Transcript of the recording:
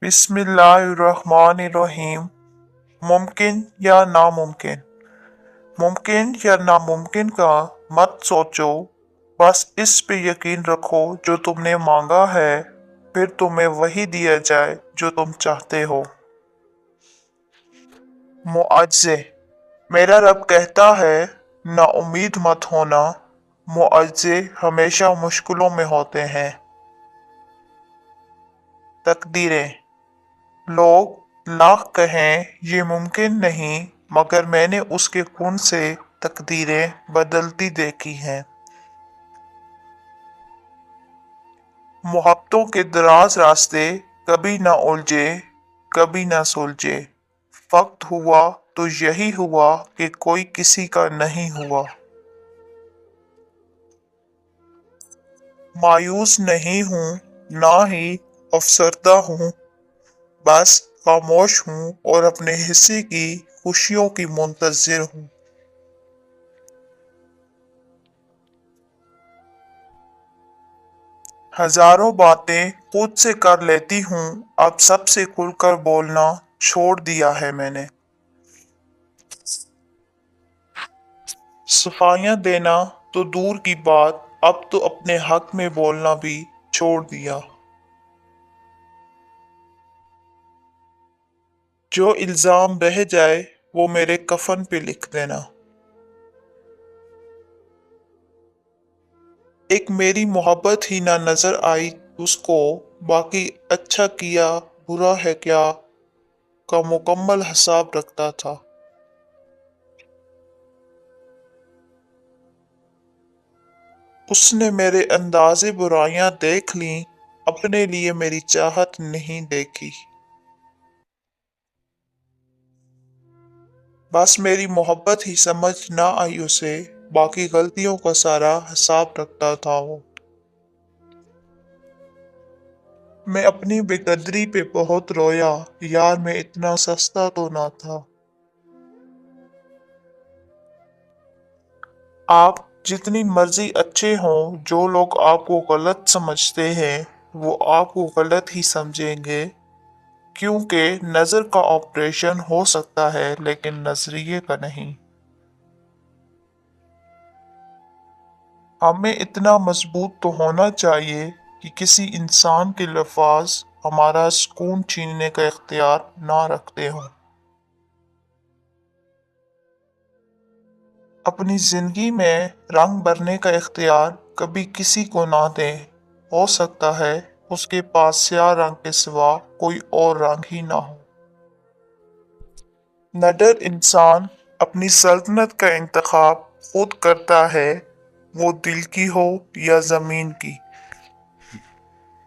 बिस्मिल्लाहिर्रहमानिर्रहीम। मुमकिन या नामुमकिन। मुमकिन या नामुमकिन का मत सोचो, बस इस पे यकीन रखो जो तुमने मांगा है, फिर तुम्हें वही दिया जाए जो तुम चाहते हो। मुआज्जे। मेरा रब कहता है, ना उम्मीद मत होना, मुआज्जे हमेशा मुश्किलों में होते हैं। तकदीरें। लोग लाख कहें ये मुमकिन नहीं, मगर मैंने उसके कुन से तकदीरें बदलती देखी हैं। मोहब्बतों के दराज रास्ते कभी ना उलझे, कभी ना सुलझे। वक्त हुआ तो यही हुआ कि कोई किसी का नहीं हुआ। मायूस नहीं हूँ, ना ही अफसरदा हूँ, बस खामोश हूँ और अपने हिस्से की खुशियों की मुंतजिर हूँ। हजारों बातें खुद से कर लेती हूँ, अब सबसे खुलकर बोलना छोड़ दिया है मैंने। सफाइयाँ देना तो दूर की बात, अब तो अपने हक में बोलना भी छोड़ दिया। जो इल्जाम रह जाए वो मेरे कफन पे लिख देना। एक मेरी मोहब्बत ही ना नजर आई उसको, बाकी अच्छा किया बुरा है क्या का मुकम्मल हिसाब रखता था। उसने मेरे अंदाज़े बुराइयां देख लीं, अपने लिए मेरी चाहत नहीं देखी। बस मेरी मोहब्बत ही समझ ना आई उसे, बाकी गलतियों का सारा हिसाब रखता था वो। मैं अपनी बेकदरी पे बहुत रोया, यार मैं इतना सस्ता तो ना था। आप जितनी मर्जी अच्छे हों, जो लोग आपको गलत समझते हैं वो आपको गलत ही समझेंगे, क्योंकि नज़र का ऑपरेशन हो सकता है लेकिन नजरिए का नहीं। हमें इतना मजबूत तो होना चाहिए कि किसी इंसान के लफ्ज हमारा सुकून छीनने का इख्तियार ना रखते हों। अपनी जिंदगी में रंग भरने का इख्तियार कभी किसी को ना दें, हो सकता है उसके पास स्याह रंग के सिवा कोई और रंग ही ना हो। नडर इंसान अपनी सल्तनत का इंतखाब खुद करता है, वो दिल की हो या जमीन की।